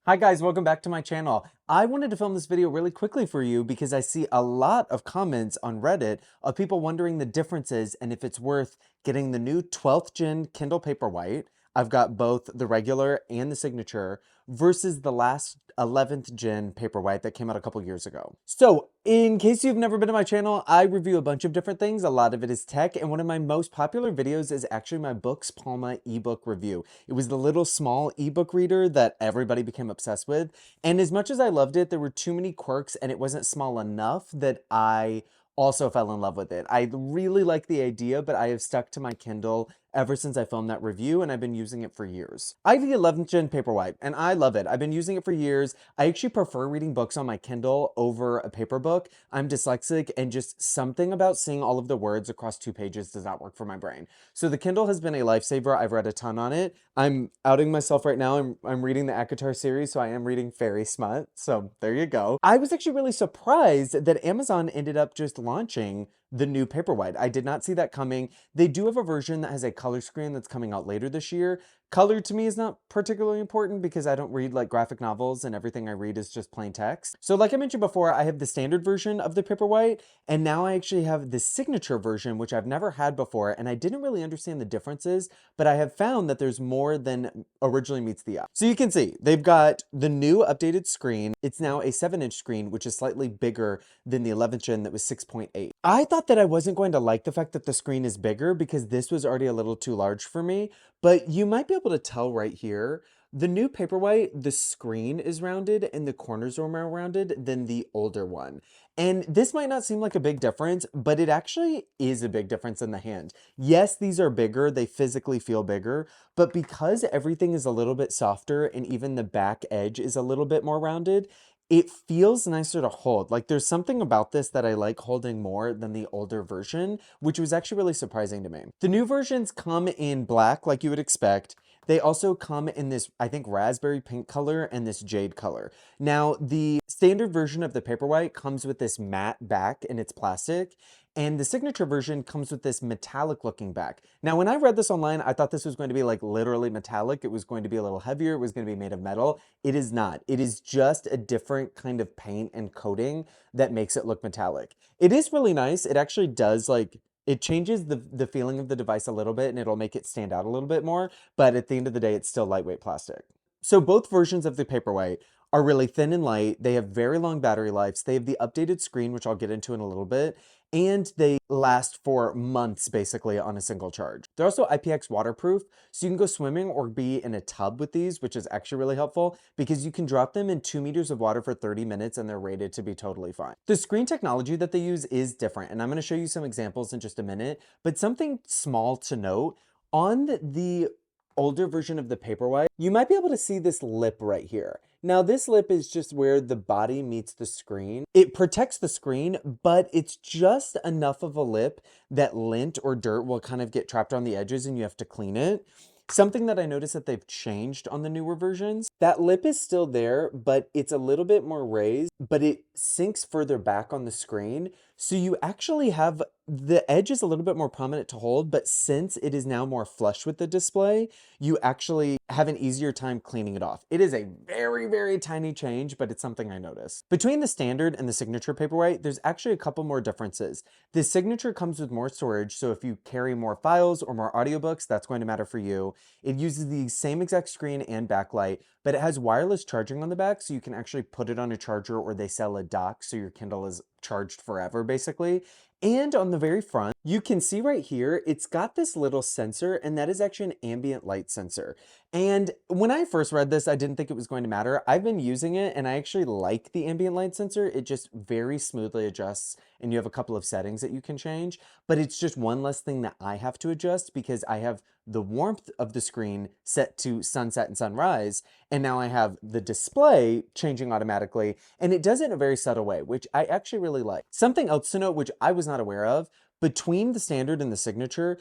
Hi guys, welcome back to my channel. I wanted to film this video really quickly for you because I see a lot of comments on Reddit of people wondering the differences and if it's worth getting the new 12th gen Kindle Paperwhite. I've got both the regular and the signature versus the last 11th gen Paperwhite that came out a couple years ago. So in case you've never been to my channel, I review a bunch of different things. A lot of it is tech, and one of my most popular videos is actually my Books Palma ebook review. It was the little small ebook reader that everybody became obsessed with. And as much as I loved it, there were too many quirks and it wasn't small enough that I also fell in love with it. I really like the idea, but I have stuck to my Kindle ever since I filmed that review, and I've been using it for years. I have the 11th gen Paperwhite, and I love it. I've been using it for years. I actually prefer reading books on my Kindle over a paper book. I'm dyslexic, and just something about seeing all of the words across 2 pages does not work for my brain. So the Kindle has been a lifesaver. I've read a ton on it. I'm outing myself right now. I'm reading the ACOTAR series, so I am reading Fairy Smut. So there you go. I was actually really surprised that Amazon ended up just launching the new Paperwhite. I did not see that coming. They do have a version that has a color screen that's coming out later this year. Color to me is not particularly important because I don't read like graphic novels and everything I read is just plain text. So like I mentioned before, I have the standard version of the Paperwhite, and now I actually have the signature version, which I've never had before, and I didn't really understand the differences, but I have found that there's more than originally meets the eye. So you can see they've got the new updated screen. It's now a 7-inch screen, which is slightly bigger than the 11th gen that was 6.8. I thought that I wasn't going to like the fact that the screen is bigger because this was already a little too large for me, but you might be able to tell right here. The new Paperwhite, the screen is rounded and the corners are more rounded than the older one. And this might not seem like a big difference, but it actually is a big difference in the hand. Yes, these are bigger, they physically feel bigger, but because everything is a little bit softer and even the back edge is a little bit more rounded, it feels nicer to hold. Like there's something about this that I like holding more than the older version, which was actually really surprising to me. The new versions come in black like you would expect. They also come in this, I think, raspberry pink color and this jade color. Now, the standard version of the Paperwhite comes with this matte back and it's plastic, and the signature version comes with this metallic looking back. Now, when I read this online, I thought this was going to be like literally metallic. It was going to be a little heavier. It was going to be made of metal. It is not. It is just a different kind of paint and coating that makes it look metallic. It is really nice. It actually does like, it changes the feeling of the device a little bit and it'll make it stand out a little bit more, but at the end of the day, it's still lightweight plastic. So both versions of the Paperwhite are really thin and light. They have very long battery lives. They have the updated screen, which I'll get into in a little bit, and they last for months basically on a single charge. They're also IPX waterproof, so you can go swimming or be in a tub with these, which is actually really helpful because you can drop them in 2 meters of water for 30 minutes and they're rated to be totally fine. The screen technology that they use is different, and I'm going to show you some examples in just a minute, but something small to note, on the older version of the Paperwhite, you might be able to see this lip right here. Now this lip is just where the body meets the screen. It protects the screen, but it's just enough of a lip that lint or dirt will kind of get trapped on the edges and you have to clean it. Something that I noticed that they've changed on the newer versions, that lip is still there, but it's a little bit more raised, but it sinks further back on the screen. So you actually have, the edge is a little bit more prominent to hold, but since it is now more flush with the display, you actually have an easier time cleaning it off. It is a very, very tiny change, but it's something I noticed. Between the standard and the signature Paperwhite, there's actually a couple more differences. The signature comes with more storage, so if you carry more files or more audiobooks, that's going to matter for you. It uses the same exact screen and backlight, but it has wireless charging on the back, so you can actually put it on a charger, or they sell a dock, so your Kindle is charged forever, basically. And on the very front, you can see right here, it's got this little sensor, and that is actually an ambient light sensor. And when I first read this, I didn't think it was going to matter. I've been using it, and I actually like the ambient light sensor. It just very smoothly adjusts, and you have a couple of settings that you can change, but it's just one less thing that I have to adjust because I have the warmth of the screen set to sunset and sunrise, and now I have the display changing automatically, and it does it in a very subtle way, which I actually really like. Something else to note, which I was not aware of, between the standard and the signature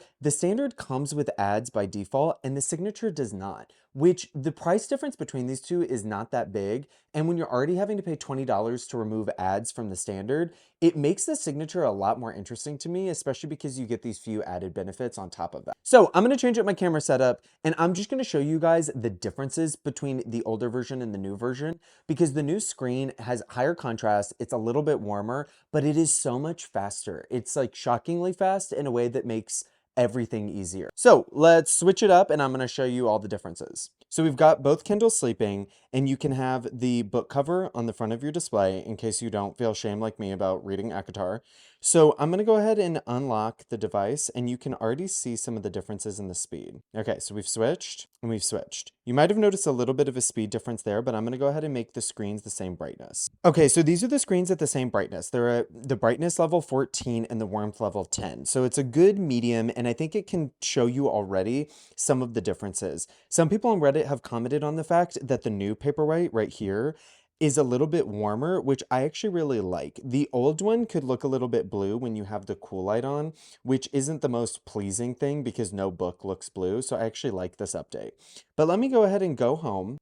comes with ads by default and the signature does not, which the price difference between these two is not that big. And when you're already having to pay $20 to remove ads from the standard, it makes the signature a lot more interesting to me, especially because you get these few added benefits on top of that. So I'm gonna change up my camera setup, and I'm just gonna show you guys the differences between the older version and the new version, because the new screen has higher contrast, it's a little bit warmer, but it is so much faster. It's like shockingly fast in a way that makes everything easier. So let's switch it up and I'm gonna show you all the differences. So we've got both Kindles sleeping, and you can have the book cover on the front of your display in case you don't feel shame like me about reading ACOTAR. So I'm gonna go ahead and unlock the device, and you can already see some of the differences in the speed. Okay, so we've switched and we've switched. You might have noticed a little bit of a speed difference there, but I'm gonna go ahead and make the screens the same brightness. Okay, so these are the screens at the same brightness. They're at the brightness level 14 and the warmth level 10. So it's a good medium, and I think it can show you already some of the differences. Some people on Reddit have commented on the fact that the new Paperwhite right here is a little bit warmer, which I actually really like. The old one could look a little bit blue when you have the cool light on, which isn't the most pleasing thing because no book looks blue. So I actually like this update. But let me go ahead and go home.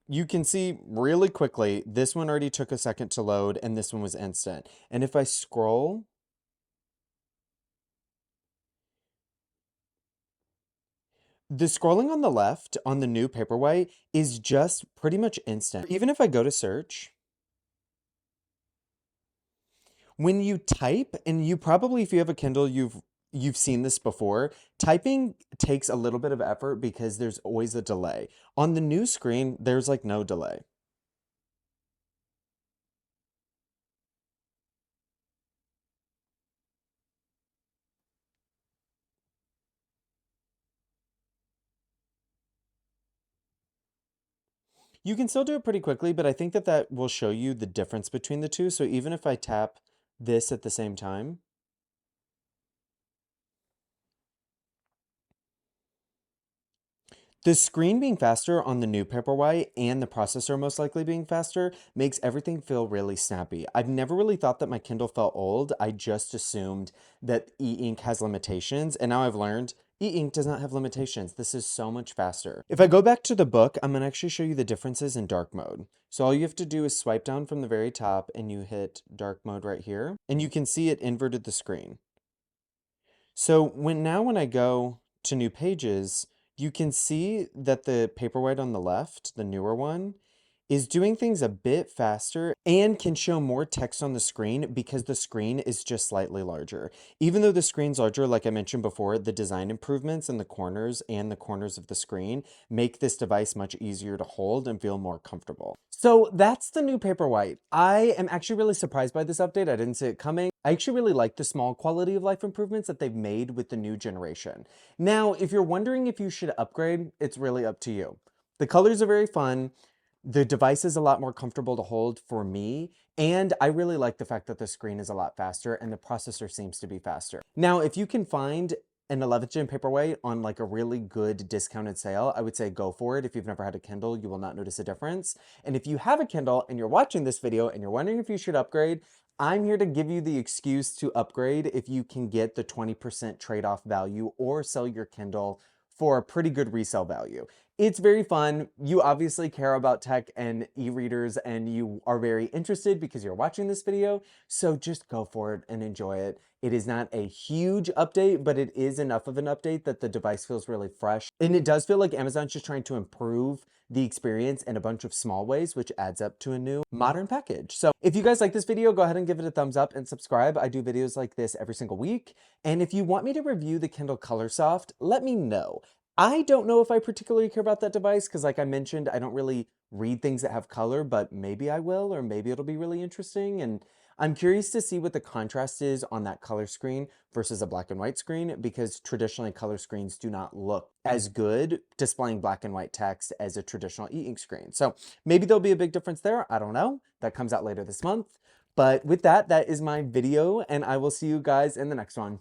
You can see really quickly, this one already took a second to load and this one was instant. And if I scroll, the scrolling on the left on the new Paperwhite is just pretty much instant. Even if I go to search, when you type, and you probably, if you have a Kindle, you've seen this before, typing takes a little bit of effort because there's always a delay. On the new screen, there's like no delay. You can still do it pretty quickly, but I think that that will show you the difference between the two. So even if I tap this at the same time, the screen being faster on the new Paperwhite and the processor most likely being faster makes everything feel really snappy. I've never really thought that my Kindle felt old. I just assumed that e-ink has limitations, and now I've learned e-ink does not have limitations. This is so much faster. If I go back to the book, I'm gonna actually show you the differences in dark mode. So all you have to do is swipe down from the very top and you hit dark mode right here, and you can see it inverted the screen. So when I go to new pages, you can see that the Paperwhite on the left, the newer one, is doing things a bit faster and can show more text on the screen because the screen is just slightly larger. Even though the screen's larger, like I mentioned before, the design improvements in the corners of the screen make this device much easier to hold and feel more comfortable. So that's the new Paperwhite. I am actually really surprised by this update. I didn't see it coming. I actually really like the small quality of life improvements that they've made with the new generation. Now, if you're wondering if you should upgrade, it's really up to you. The colors are very fun. The device is a lot more comfortable to hold for me, and I really like the fact that the screen is a lot faster and the processor seems to be faster. Now, if you can find an 11th gen Paperwhite on like a really good discounted sale, I would say go for it. If you've never had a Kindle, you will not notice a difference. And if you have a Kindle and you're watching this video and you're wondering if you should upgrade, I'm here to give you the excuse to upgrade if you can get the 20% trade-off value or sell your Kindle for a pretty good resale value. It's very fun. You obviously care about tech and e-readers and you are very interested because you're watching this video. So just go for it and enjoy it. It is not a huge update, but it is enough of an update that the device feels really fresh. And it does feel like Amazon's just trying to improve the experience in a bunch of small ways, which adds up to a new modern package. So if you guys like this video, go ahead and give it a thumbs up and subscribe. I do videos like this every single week. And if you want me to review the Kindle Colorsoft, let me know. I don't know if I particularly care about that device because like I mentioned, I don't really read things that have color, but maybe I will, or maybe it'll be really interesting. And I'm curious to see what the contrast is on that color screen versus a black and white screen, because traditionally color screens do not look as good displaying black and white text as a traditional e-ink screen. So maybe there'll be a big difference there. I don't know. That comes out later this month. But with that, that is my video, and I will see you guys in the next one.